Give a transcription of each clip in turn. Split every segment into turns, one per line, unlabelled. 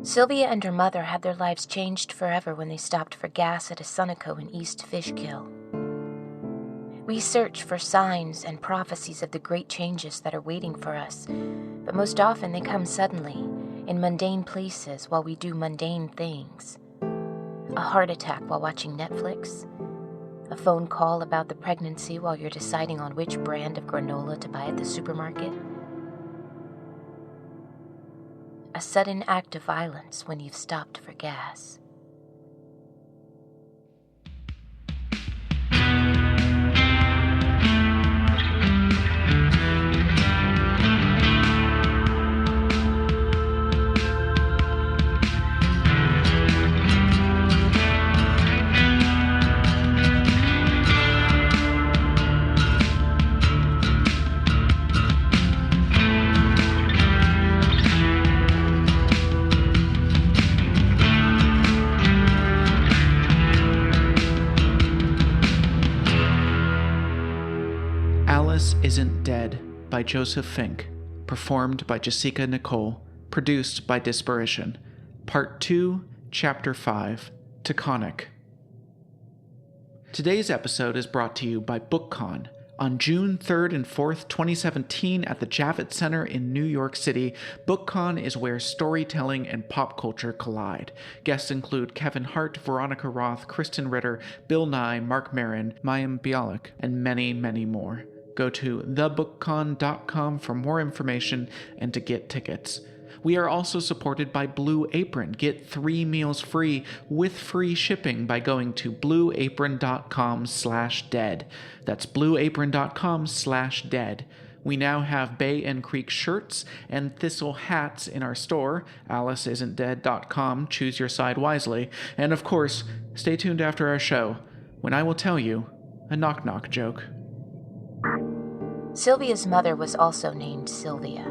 Sylvia and her mother had their lives changed forever when they stopped for gas at a Sunoco in East Fishkill. We search for signs and prophecies of the great changes that are waiting for us, but most often they come suddenly, in mundane places while we do mundane things. A heart attack while watching Netflix, a phone call about the pregnancy while you're deciding on which brand of granola to buy at the supermarket, a sudden act of violence when you've stopped for gas.
Alice Isn't Dead by Joseph Fink, performed by Jasika Nicole, produced by Disparition. Part 2, Chapter 5, Taconic. Today's episode is brought to you by Bookcon. On June 3rd and 4th, 2017, at the Javits Center in New York City, Bookcon is where storytelling and pop culture collide. Guests include Kevin Hart, Veronica Roth, Kristen Ritter, Bill Nye, Mark Maron, Mayim Bialik, and many, many more. Go to thebookcon.com for more information and to get tickets. We are also supported by Blue Apron. Get 3 meals free with free shipping by going to blueapron.com/dead. That's blueapron.com/dead. We now have Bay and Creek shirts and Thistle hats in our store, AliceIsn'tDead.com. Choose your side wisely. And of course, stay tuned after our show, when I will tell you a knock-knock joke.
Sylvia's mother was also named Sylvia.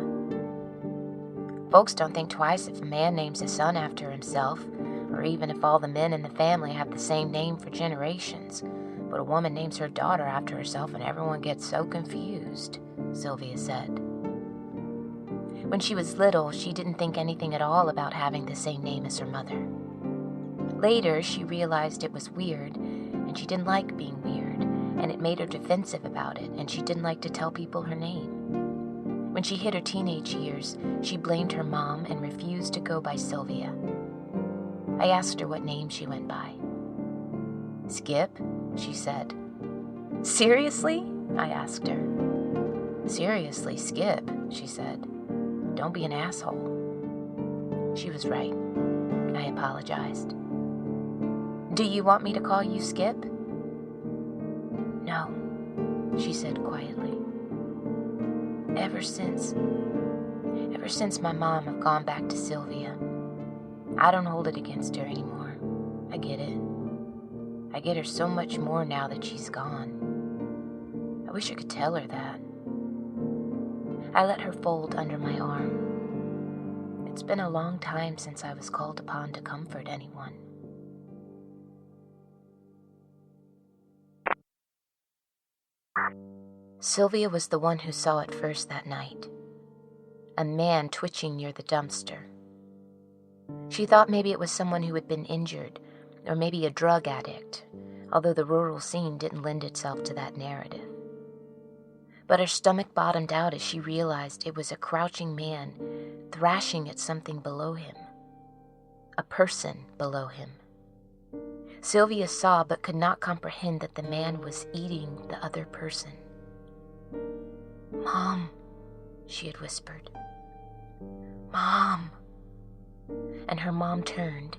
Folks don't think twice if a man names his son after himself, or even if all the men in the family have the same name for generations. But a woman names her daughter after herself and everyone gets so confused, Sylvia said. When she was little, she didn't think anything at all about having the same name as her mother. Later, she realized it was weird, and she didn't like being weird, and it made her defensive about it, and she didn't like to tell people her name. When she hit her teenage years, she blamed her mom and refused to go by Sylvia. I asked her what name she went by. Skip, she said. Seriously? I asked her. Seriously, Skip, she said. Don't be an asshole. She was right. I apologized. Do you want me to call you Skip? No, she said quietly. Ever since my mom have gone back to Sylvia, I don't hold it against her anymore. I get it. I get her so much more now that she's gone. I wish I could tell her that. I let her fold under my arm. It's been a long time since I was called upon to comfort anyone. Sylvia was the one who saw it first that night. A man twitching near the dumpster. She thought maybe it was someone who had been injured, or maybe a drug addict, although the rural scene didn't lend itself to that narrative. But her stomach bottomed out as she realized it was a crouching man thrashing at something below him. A person below him. Sylvia saw but could not comprehend that the man was eating the other person. "Mom," she had whispered. "Mom." And her mom turned,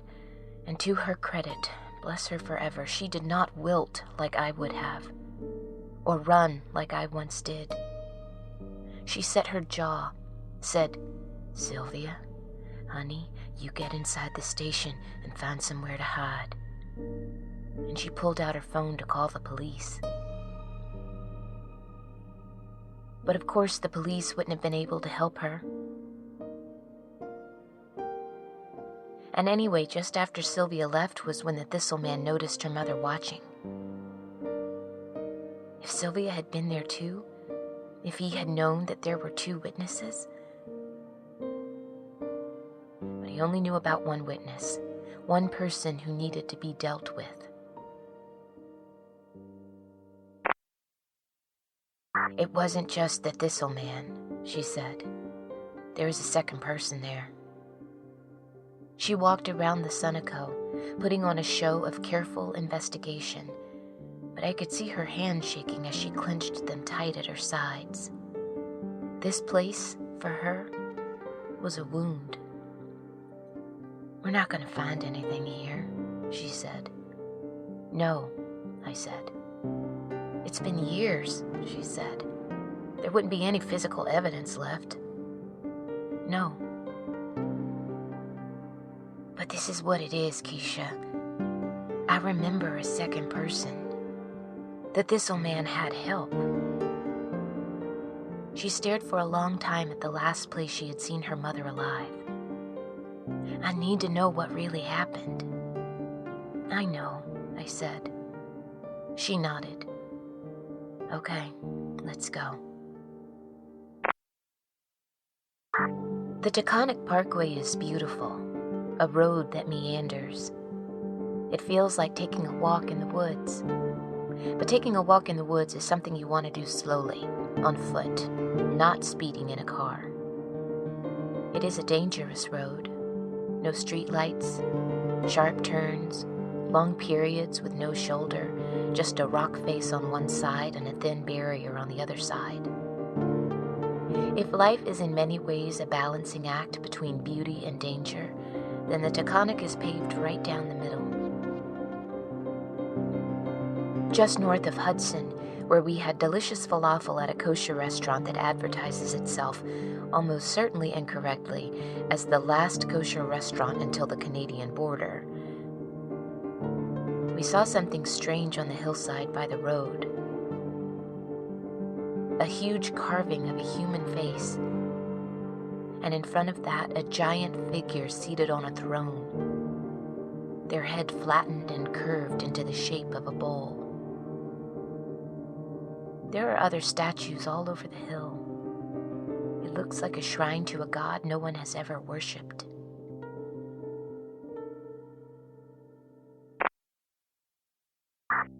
and to her credit, bless her forever, she did not wilt like I would have, or run like I once did. She set her jaw, said, "Sylvia, honey, you get inside the station and find somewhere to hide." And she pulled out her phone to call the police. But of course the police wouldn't have been able to help her. And anyway, just after Sylvia left was when the Thistle man noticed her mother watching. If Sylvia had been there too, if he had known that there were two witnesses. But I only knew about one witness, one person who needed to be dealt with. It wasn't just the Thistle Man, she said. There was a second person there. She walked around the Sunico, putting on a show of careful investigation, but I could see her hands shaking as she clenched them tight at her sides. This place, for her, was a wound. We're not going to find anything here, she said. No, I said. It's been years, she said. There wouldn't be any physical evidence left. No. But this is what it is, Keisha. I remember a second person. The Thistle Man had help. She stared for a long time at the last place she had seen her mother alive. I need to know what really happened. I know, I said. She nodded. Okay, let's go. The Taconic Parkway is beautiful, a road that meanders. It feels like taking a walk in the woods. But taking a walk in the woods is something you want to do slowly, on foot, not speeding in a car. It is a dangerous road. No streetlights, sharp turns, long periods with no shoulder, just a rock face on one side and a thin barrier on the other side. If life is in many ways a balancing act between beauty and danger, then the Taconic is paved right down the middle. Just north of Hudson, where we had delicious falafel at a kosher restaurant that advertises itself, almost certainly incorrectly, as the last kosher restaurant until the Canadian border, we saw something strange on the hillside by the road. A huge carving of a human face, and in front of that, a giant figure seated on a throne, their head flattened and curved into the shape of a bowl. There are other statues all over the hill. It looks like a shrine to a god no one has ever worshipped.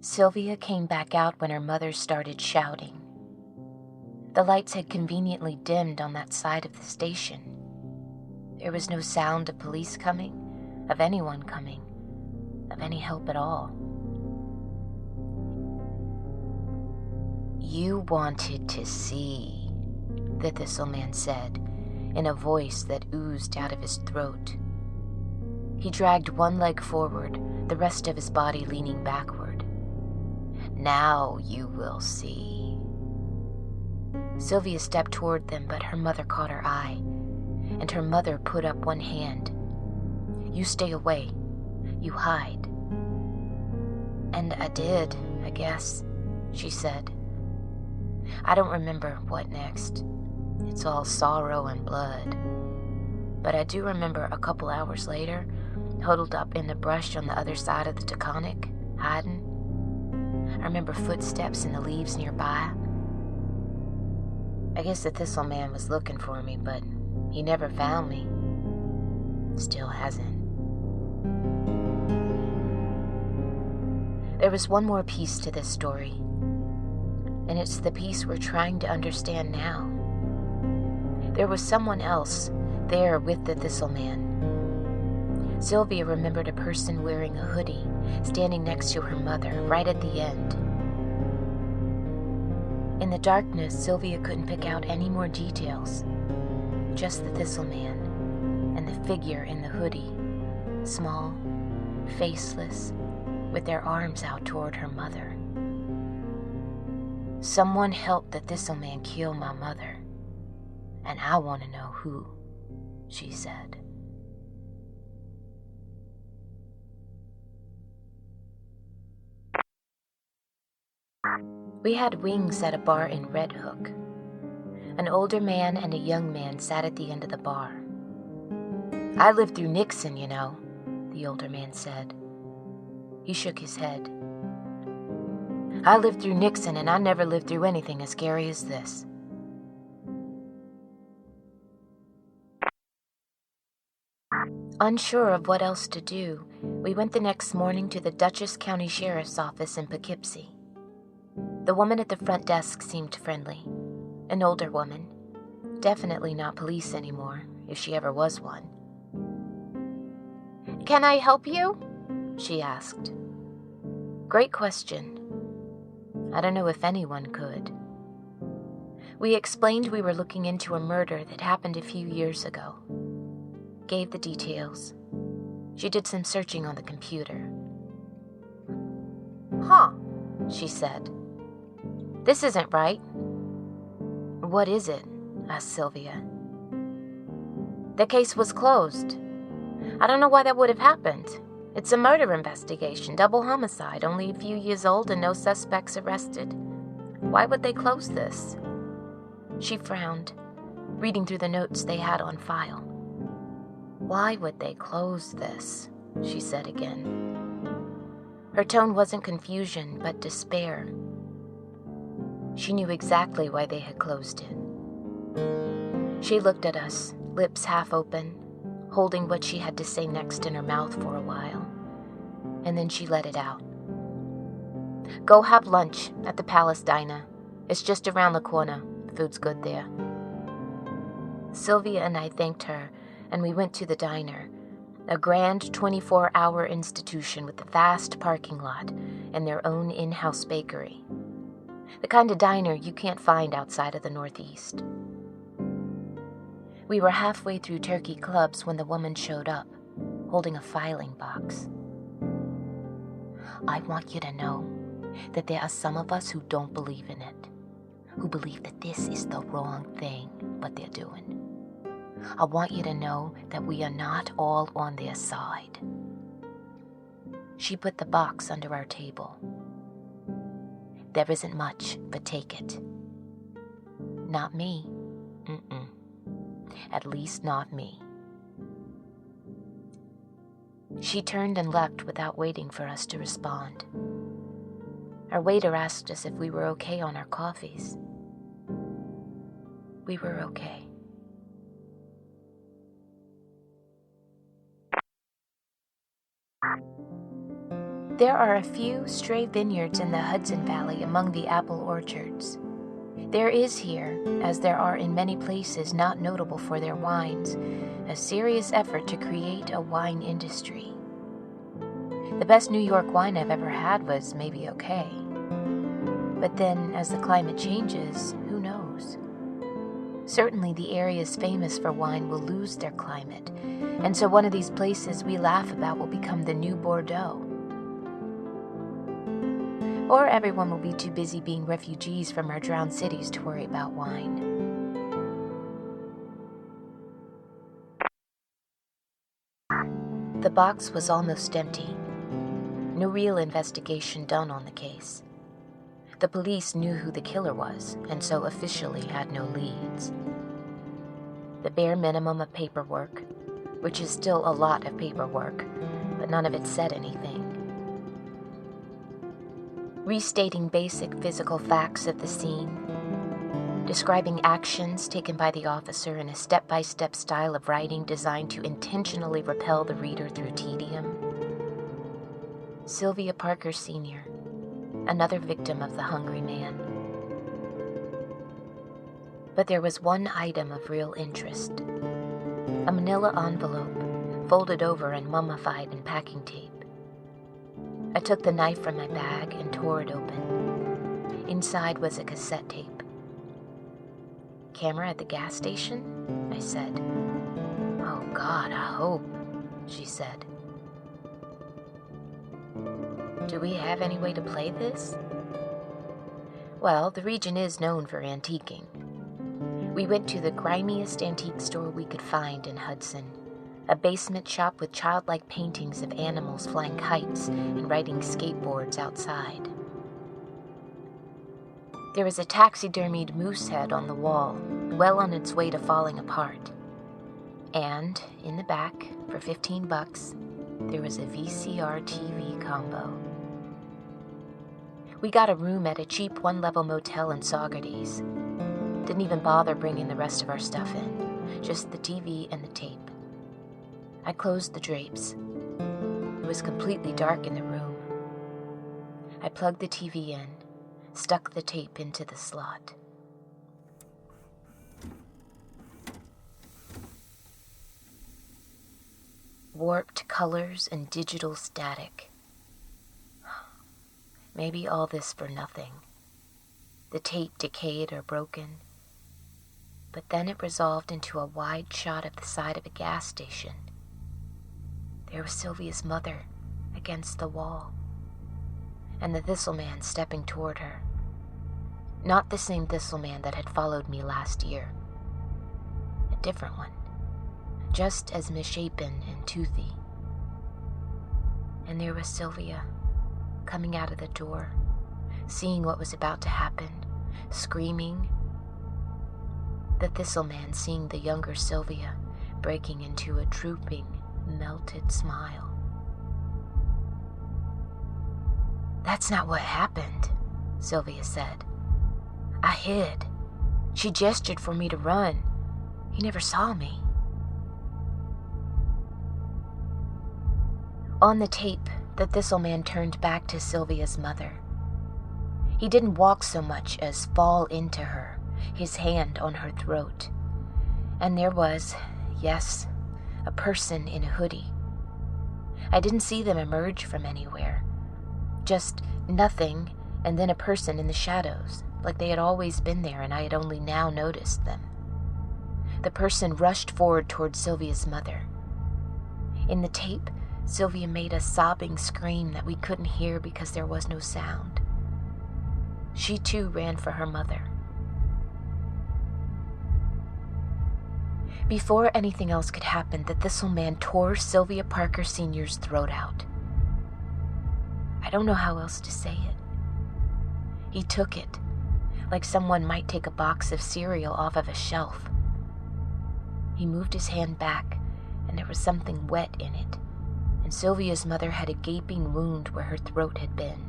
Sylvia came back out when her mother started shouting. The lights had conveniently dimmed on that side of the station. There was no sound of police coming, of anyone coming, of any help at all. You wanted to see, the Thistle Man said, in a voice that oozed out of his throat. He dragged one leg forward, the rest of his body leaning backward. Now you will see. Sylvia stepped toward them, but her mother caught her eye, and her mother put up one hand. You stay away. You hide. And I did, I guess, she said. I don't remember what next. It's all sorrow and blood. But I do remember a couple hours later, huddled up in the brush on the other side of the Taconic, hiding. I remember footsteps in the leaves nearby. I guess the Thistle Man was looking for me, but he never found me. Still hasn't. There was one more piece to this story, and it's the piece we're trying to understand now. There was someone else there with the Thistle Man. Sylvia remembered a person wearing a hoodie, standing next to her mother, right at the end. In the darkness, Sylvia couldn't pick out any more details. Just the Thistle Man and the figure in the hoodie, small, faceless, with their arms out toward her mother. Someone helped the Thistle Man kill my mother, and I want to know who, she said. We had wings at a bar in Red Hook. An older man and a young man sat at the end of the bar. I lived through Nixon, you know, the older man said. He shook his head. I lived through Nixon, and I never lived through anything as scary as this. Unsure of what else to do, we went the next morning to the Dutchess County Sheriff's Office in Poughkeepsie. The woman at the front desk seemed friendly. An older woman. Definitely not police anymore, if she ever was one. "Can I help you?" she asked. Great question. I don't know if anyone could. We explained we were looking into a murder that happened a few years ago. Gave the details. She did some searching on the computer. "Huh," she said. "This isn't right." "What is it?" asked Sylvia. "The case was closed. I don't know why that would have happened. It's a murder investigation, double homicide, only a few years old and no suspects arrested. Why would they close this?" She frowned, reading through the notes they had on file. "Why would they close this?" she said again. Her tone wasn't confusion, but despair. She knew exactly why they had closed it. She looked at us, lips half open, holding what she had to say next in her mouth for a while, and then she let it out. "Go have lunch at the Palace Diner. It's just around the corner. Food's good there." Sylvia and I thanked her, and we went to the diner, a grand 24-hour institution with a vast parking lot and their own in-house bakery. The kind of diner you can't find outside of the Northeast. We were halfway through turkey clubs when the woman showed up, holding a filing box. "I want you to know that there are some of us who don't believe in it, who believe that this is the wrong thing, what they're doing. I want you to know that we are not all on their side." She put the box under our table. "There isn't much, but take it." "Not me. Mm-mm. At least not me." She turned and left without waiting for us to respond. Our waiter asked us if we were okay on our coffees. We were okay. There are a few stray vineyards in the Hudson Valley among the apple orchards. There is here, as there are in many places not notable for their wines, a serious effort to create a wine industry. The best New York wine I've ever had was maybe okay. But then, as the climate changes, who knows? Certainly the areas famous for wine will lose their climate, and so one of these places we laugh about will become the new Bordeaux. Or everyone will be too busy being refugees from our drowned cities to worry about wine. The box was almost empty. No real investigation done on the case. The police knew who the killer was, and so officially had no leads. The bare minimum of paperwork, which is still a lot of paperwork, but none of it said anything. Restating basic physical facts of the scene, describing actions taken by the officer in a step-by-step style of writing designed to intentionally repel the reader through tedium. Sylvia Parker Sr., another victim of the hungry man. But there was one item of real interest. A manila envelope, folded over and mummified in packing tape. I took the knife from my bag and tore it open. Inside was a cassette tape. "Camera at the gas station?" I said. "Oh God, I hope," she said. "Do we have any way to play this?" Well, the region is known for antiquing. We went to the grimiest antique store we could find in Hudson, a basement shop with childlike paintings of animals flying kites and riding skateboards outside. There was a taxidermied moose head on the wall, well on its way to falling apart. And, in the back, for $15, there was a VCR TV combo. We got a room at a cheap one-level motel in Saugerties. Didn't even bother bringing the rest of our stuff in, just the TV and the tape. I closed the drapes. It was completely dark in the room. I plugged the TV in, stuck the tape into the slot. Warped colors and digital static. Maybe all this for nothing. The tape decayed or broken. But then it resolved into a wide shot of the side of a gas station. There was Sylvia's mother against the wall, and the Thistleman stepping toward her. Not the same Thistleman that had followed me last year. A different one, just as misshapen and toothy. And there was Sylvia, coming out of the door, seeing what was about to happen, screaming. The Thistleman seeing the younger Sylvia breaking into a drooping, melted smile. "That's not what happened," Sylvia said. "I hid. She gestured for me to run. He never saw me." On the tape, the Thistleman turned back to Sylvia's mother. He didn't walk so much as fall into her, his hand on her throat. And there was, yes, a person in a hoodie. I didn't see them emerge from anywhere. Just nothing, and then a person in the shadows, like they had always been there and I had only now noticed them. The person rushed forward toward Sylvia's mother. In the tape, Sylvia made a sobbing scream that we couldn't hear because there was no sound. She too ran for her mother. Before anything else could happen, the Thistleman tore Sylvia Parker Sr.'s throat out. I don't know how else to say it. He took it, like someone might take a box of cereal off of a shelf. He moved his hand back, and there was something wet in it, and Sylvia's mother had a gaping wound where her throat had been.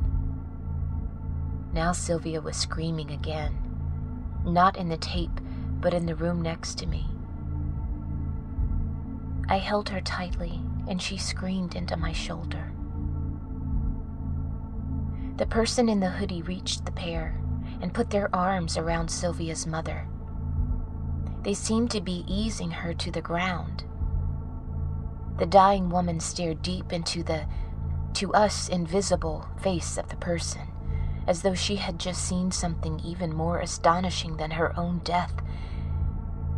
Now Sylvia was screaming again, not in the tape, but in the room next to me. I held her tightly, and she screamed into my shoulder. The person in the hoodie reached the pair and put their arms around Sylvia's mother. They seemed to be easing her to the ground. The dying woman stared deep into the, to us, invisible face of the person, as though she had just seen something even more astonishing than her own death,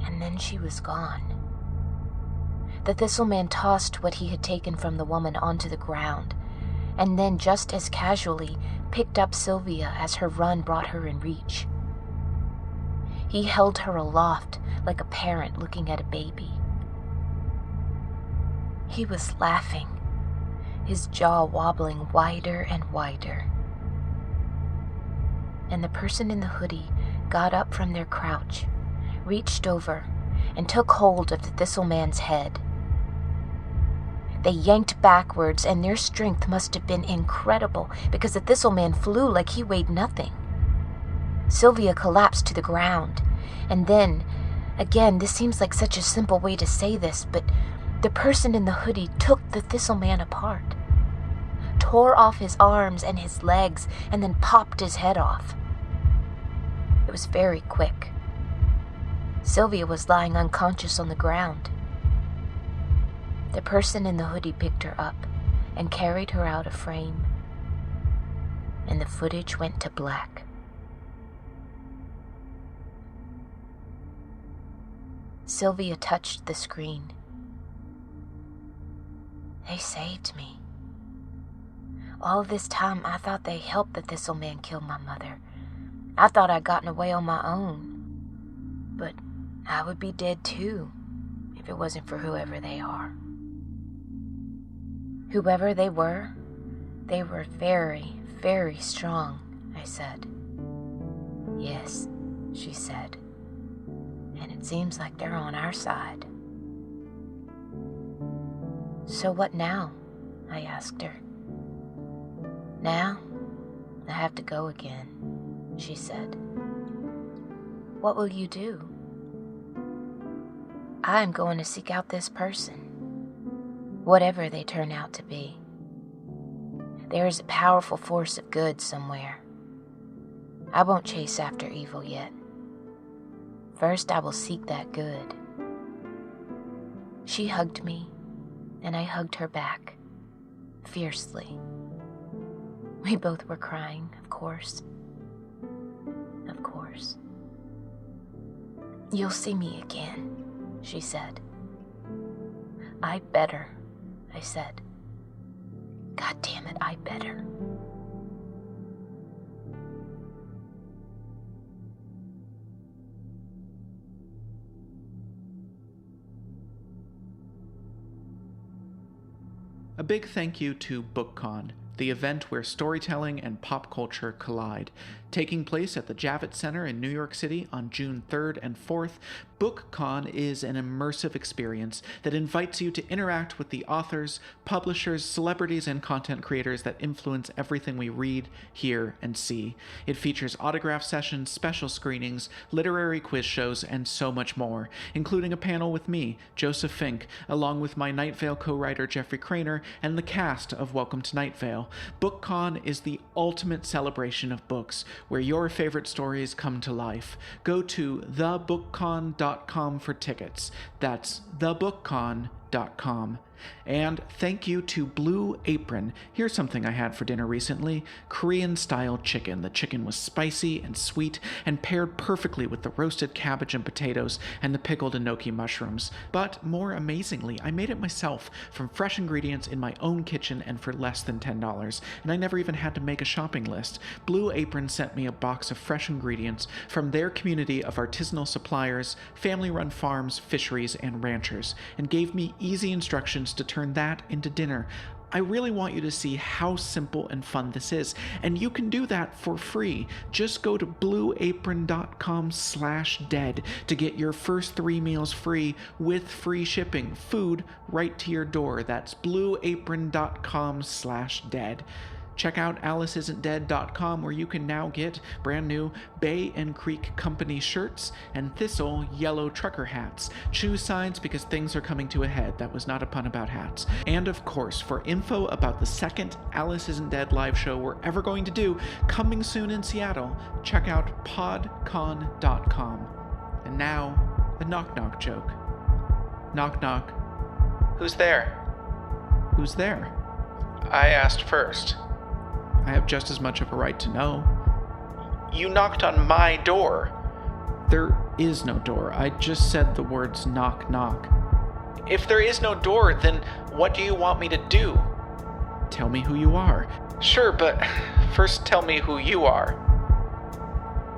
and then she was gone. The Thistleman tossed what he had taken from the woman onto the ground, and then just as casually picked up Sylvia as her run brought her in reach. He held her aloft like a parent looking at a baby. He was laughing, his jaw wobbling wider and wider. And the person in the hoodie got up from their crouch, reached over, and took hold of the Thistleman's head. They yanked backwards, and their strength must have been incredible because the Thistleman flew like he weighed nothing. Sylvia collapsed to the ground, and then, again, this seems like such a simple way to say this, but the person in the hoodie took the Thistleman apart, tore off his arms and his legs, and then popped his head off. It was very quick. Sylvia was lying unconscious on the ground. The person in the hoodie picked her up and carried her out of frame, and the footage went to black. Sylvia touched the screen. They saved me. All this time, I thought they helped the Thistleman kill my mother. I thought I'd gotten away on my own. But I would be dead too, if it wasn't for whoever they are. Whoever they were very, very strong, I said. Yes, she said. And it seems like they're on our side. So what now? I asked her. Now, I have to go again, she said. What will you do? I'm going to seek out this person. whatever they turn out to be. There is a powerful force of good somewhere. I won't chase after evil yet. First, I will seek that good. She hugged me, and I hugged her back, fiercely. We both were crying, of course. Of course. You'll see me again, she said. I better, I said. God damn it, I better.
A big thank you to Bookcon, the event where storytelling and pop culture collide. Taking place at the Javits Center in New York City on June 3rd and 4th, Bookcon is an immersive experience that invites you to interact with the authors, publishers, celebrities, and content creators that influence everything we read, hear, and see. It features autograph sessions, special screenings, literary quiz shows, and so much more, including a panel with me, Joseph Fink, along with my Night Vale co-writer Jeffrey Craner, and the cast of Welcome to Night Vale. Bookcon is the ultimate celebration of books, where your favorite stories come to life. Go to thebookcon.com for tickets. That's thebookcon.com. And thank you to Blue Apron. Here's something I had for dinner recently: Korean-style chicken. The chicken was spicy and sweet and paired perfectly with the roasted cabbage and potatoes and the pickled enoki mushrooms. But more amazingly, I made it myself from fresh ingredients in my own kitchen and for less than $10, and I never even had to make a shopping list. Blue Apron sent me a box of fresh ingredients from their community of artisanal suppliers, family-run farms, fisheries, and ranchers, and gave me easy instructions to turn that into dinner. I really want you to see how simple and fun this is, and you can do that for free. Just go to blueapron.com/dead to get your first 3 meals free with free shipping, food right to your door. That's blueapron.com/dead. Check out AliceIsn'tDead.com, where you can now get brand new Bay and Creek Company shirts and Thistle yellow trucker hats. Choose sides because things are coming to a head. That was not a pun about hats. And of course, for info about the second Alice Isn't Dead live show we're ever going to do, coming soon in Seattle, check out podcon.com. And now, a knock-knock joke. Knock knock. Who's there? Who's there? I asked first. I have just as much of a right to know. You knocked on my door. There is no door. I just said the words knock knock. If there is no door, then what do you want me to do? Tell me who you are. Sure, but first tell me who you are.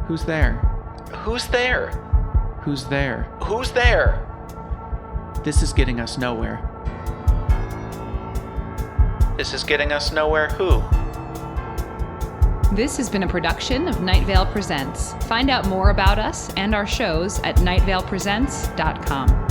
Who's there? Who's there? Who's there? Who's there? This is getting us nowhere. This is getting us nowhere who?
This has been a production of Night Vale Presents. Find out more about us and our shows at nightvalepresents.com.